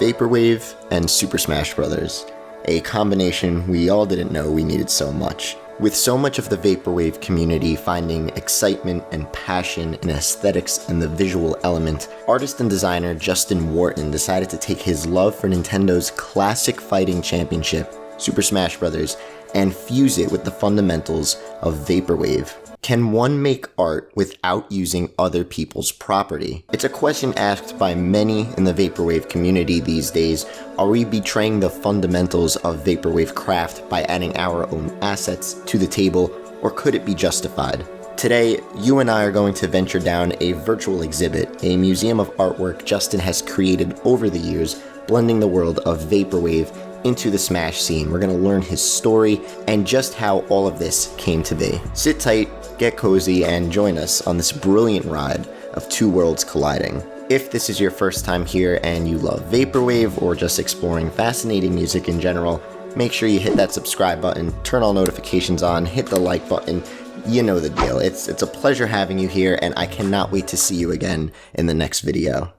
Vaporwave and Super Smash Bros., a combination we all didn't know we needed so much. With so much of the Vaporwave community finding excitement and passion in aesthetics and the visual element, artist and designer Justin Wharton decided to take his love for Nintendo's classic fighting championship, Super Smash Bros., and fuse it with the fundamentals of Vaporwave. Can one make art without using other people's property? It's a question asked by many in the Vaporwave community these days. Are we betraying the fundamentals of Vaporwave craft by adding our own assets to the table, or could it be justified? Today, you and I are going to venture down a virtual exhibit, a museum of artwork Justin has created over the years, blending the world of Vaporwave into the Smash scene. We're going to learn his story and just how all of this came to be. Sit tight, get cozy, and join us on this brilliant ride of two worlds colliding. If this is your first time here and you love Vaporwave or just exploring fascinating music in general, make sure you hit that subscribe button, turn all notifications on, hit the like button. You know the deal. It's a pleasure having you here, and I cannot wait to see you again in the next video.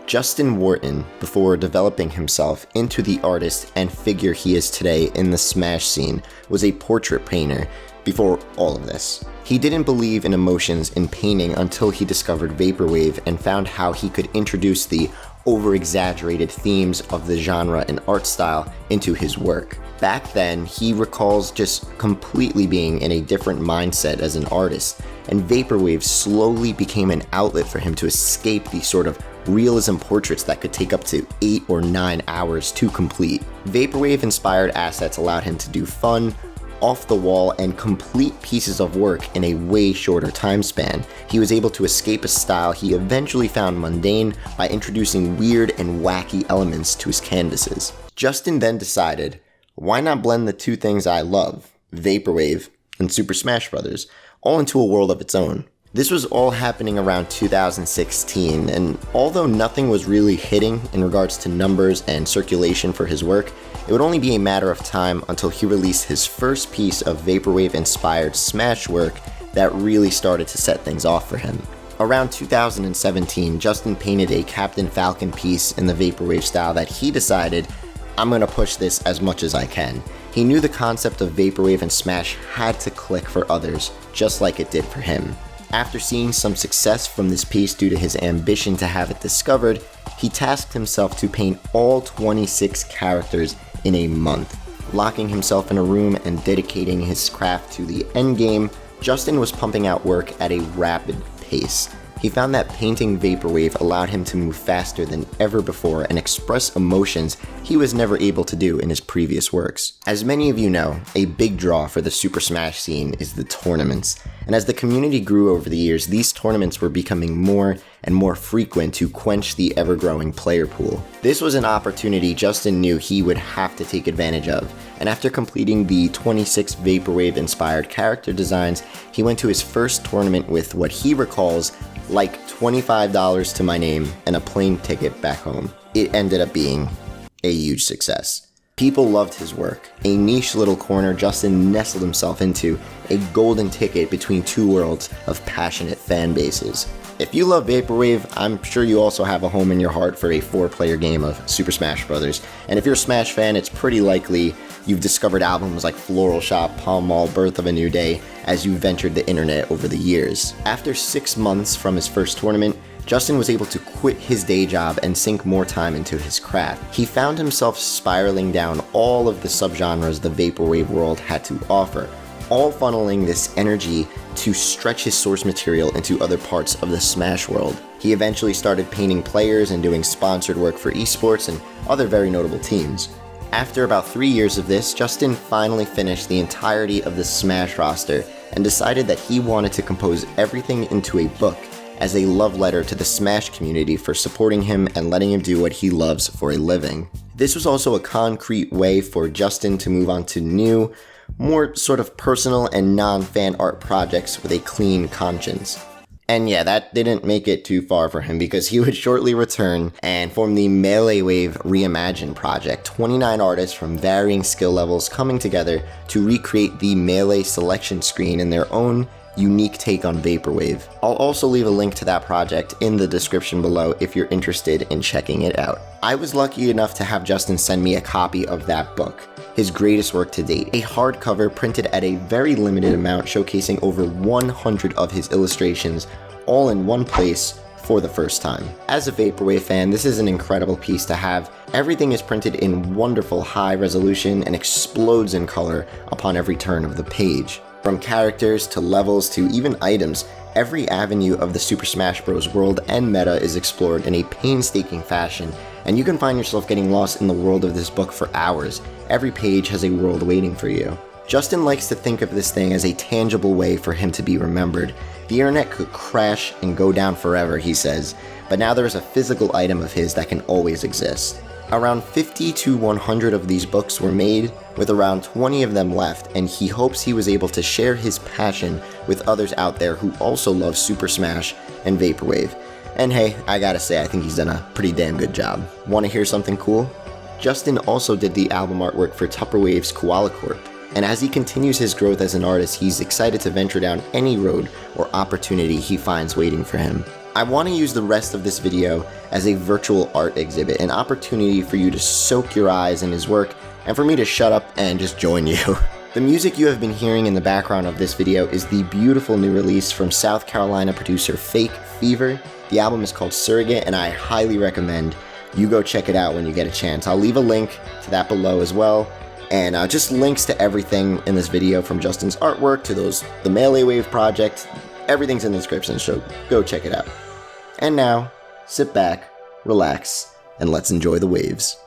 Justin Wharton, before developing himself into the artist and figure he is today in the Smash scene, was a portrait painter before all of this. He didn't believe in emotions in painting until he discovered Vaporwave and found how he could introduce the over-exaggerated themes of the genre and art style into his work. Back then, he recalls just completely being in a different mindset as an artist, and Vaporwave slowly became an outlet for him to escape the sort of realism portraits that could take up to 8 or 9 hours to complete. Vaporwave-inspired assets allowed him to do fun, off-the-wall, and complete pieces of work in a way shorter time span. He was able to escape a style he eventually found mundane by introducing weird and wacky elements to his canvases. Justin then decided, why not blend the two things I love, Vaporwave and Super Smash Bros., all into a world of its own? This was all happening around 2016, and although nothing was really hitting in regards to numbers and circulation for his work, it would only be a matter of time until he released his first piece of Vaporwave-inspired Smash work that really started to set things off for him. Around 2017, Justin painted a Captain Falcon piece in the Vaporwave style that he decided, I'm going to push this as much as I can. He knew the concept of Vaporwave and Smash had to click for others, just like it did for him. After seeing some success from this piece due to his ambition to have it discovered, he tasked himself to paint all 26 characters in a month. Locking himself in a room and dedicating his craft to the endgame, Justin was pumping out work at a rapid pace. He found that painting Vaporwave allowed him to move faster than ever before and express emotions he was never able to do in his previous works. As many of you know, a big draw for the Super Smash scene is the tournaments, and as the community grew over the years, these tournaments were becoming more and more frequent to quench the ever-growing player pool. This was an opportunity Justin knew he would have to take advantage of, and after completing the 26 Vaporwave-inspired character designs, he went to his first tournament with what he recalls like $25 to my name and a plane ticket back home. It ended up being a huge success. People loved his work. A niche little corner Justin nestled himself into, a golden ticket between two worlds of passionate fan bases. If you love Vaporwave, I'm sure you also have a home in your heart for a 4-player game of Super Smash Bros. And if you're a Smash fan, it's pretty likely you've discovered albums like Floral Shop, Palm Mall, Birth of a New Day as you ventured the internet over the years. After 6 months from his first tournament, Justin was able to quit his day job and sink more time into his craft. He found himself spiraling down all of the subgenres the Vaporwave world had to offer, all funneling this energy to stretch his source material into other parts of the Smash world. He eventually started painting players and doing sponsored work for esports and other very notable teams. After about 3 years of this, Justin finally finished the entirety of the Smash roster and decided that he wanted to compose everything into a book as a love letter to the Smash community for supporting him and letting him do what he loves for a living. This was also a concrete way for Justin to move on to new, more sort of personal and non-fan art projects with a clean conscience. And yeah, that didn't make it too far for him because he would shortly return and form the Meleewave Reimagined project, 29 artists from varying skill levels coming together to recreate the Melee selection screen in their own unique take on Vaporwave. I'll also leave a link to that project in the description below if you're interested in checking it out. I was lucky enough to have Justin send me a copy of that book, his greatest work to date, a hardcover printed at a very limited amount showcasing over 100 of his illustrations all in one place for the first time. As a Vaporwave fan, this is an incredible piece to have. Everything is printed in wonderful high resolution and explodes in color upon every turn of the page. From characters to levels to even items, every avenue of the Super Smash Bros. World and meta is explored in a painstaking fashion, and you can find yourself getting lost in the world of this book for hours. Every page has a world waiting for you. Justin likes to think of this thing as a tangible way for him to be remembered. The internet could crash and go down forever, he says, but now there is a physical item of his that can always exist. Around 50 to 100 of these books were made, with around 20 of them left, and he hopes he was able to share his passion with others out there who also love Super Smash and Vaporwave. And hey, I gotta say, I think he's done a pretty damn good job. Wanna hear something cool? Justin also did the album artwork for Tupperwave's Koala Corp, and as he continues his growth as an artist, he's excited to venture down any road or opportunity he finds waiting for him. I want to use the rest of this video as a virtual art exhibit, an opportunity for you to soak your eyes in his work and for me to shut up and just join you. The music you have been hearing in the background of this video is the beautiful new release from South Carolina producer Fake Fever. The album is called Surrogate, and I highly recommend you go check it out when you get a chance. I'll leave a link to that below as well, and just links to everything in this video, from Justin's artwork to the Meleewave project. Everything's in the description, so go check it out. And now, sit back, relax, and let's enjoy the waves.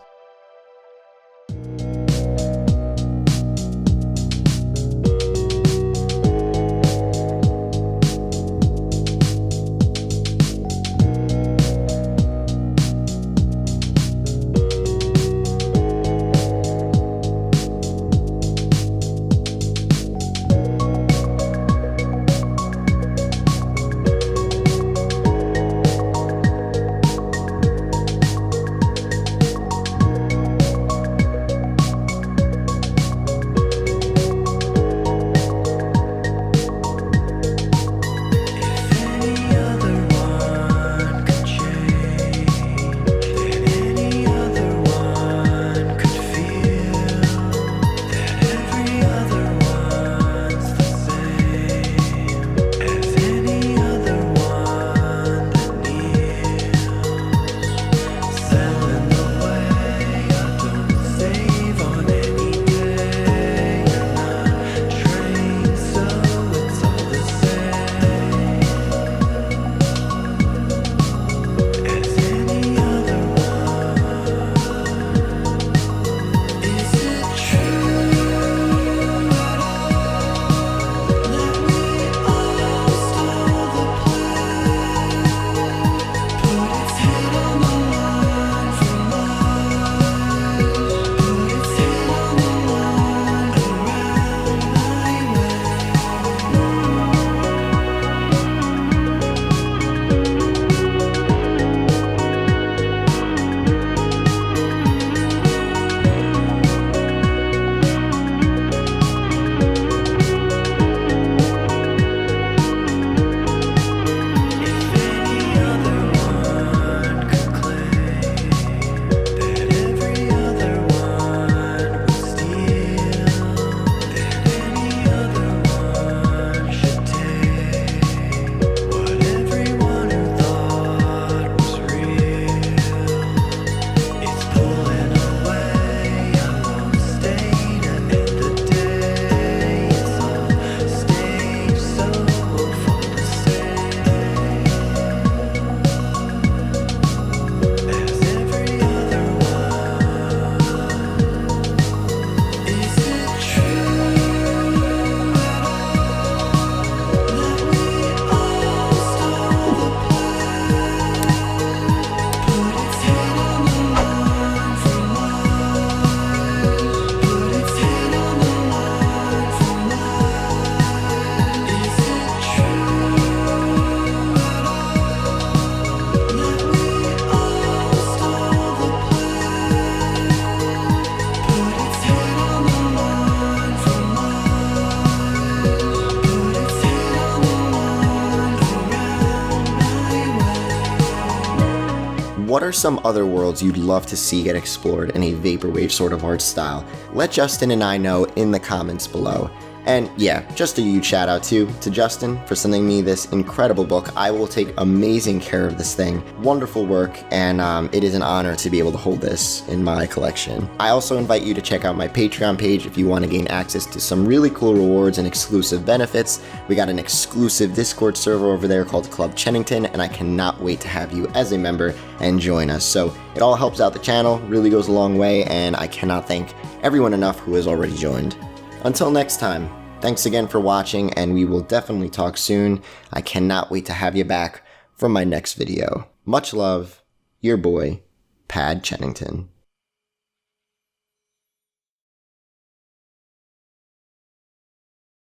What are some other worlds you'd love to see get explored in a Vaporwave sort of art style? Let Justin and I know in the comments below. And yeah, just a huge shout out to Justin for sending me this incredible book. I will take amazing care of this thing. Wonderful work, and it is an honor to be able to hold this in my collection. I also invite you to check out my Patreon page if you want to gain access to some really cool rewards and exclusive benefits. We got an exclusive Discord server over there called Club Chennington, and I cannot wait to have you as a member and join us. So it all helps out the channel, really goes a long way, and I cannot thank everyone enough who has already joined. Until next time, thanks again for watching, and we will definitely talk soon. I cannot wait to have you back for my next video. Much love, your boy, Pad Chennington.